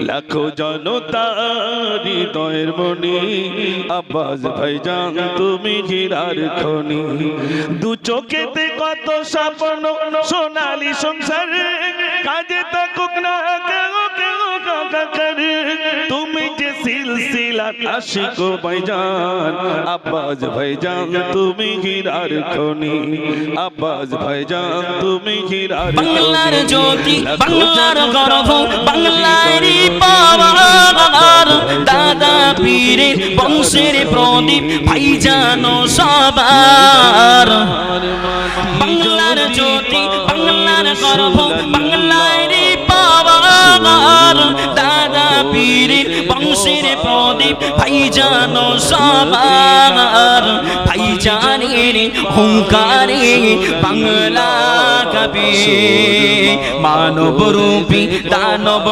লাখো জনতার হৃদয়ের মনি আব্বাস ভাইজান তুমি হীরার খনি। দু চোখেতে কত স্বপ্ন সোনালী সংসার, কাজে থাকুক না কেউ কেউ কাকারে, তুমি যে সিলসিলা আশিক ভাইজান আব্বাস ভাইজান তুমি হীরার খনি। আব্বাস ভাইজান তুমি হীরার খনি। বাংলার জ্যোতি বাংলার গর্ব বাংলারই পাওয়ার, দাদা পীরের বংশের প্রদীপ ভাইজান সবার। বাংলার জ্যোতি বাংলার গর্ব বাংলারই পাওয়ার, দাদা পীরের বংশের প্রদীপ ভাইজান সবার। ভাইজানের হুঙ্কারে বাংলা কবি মানব রূপী দানব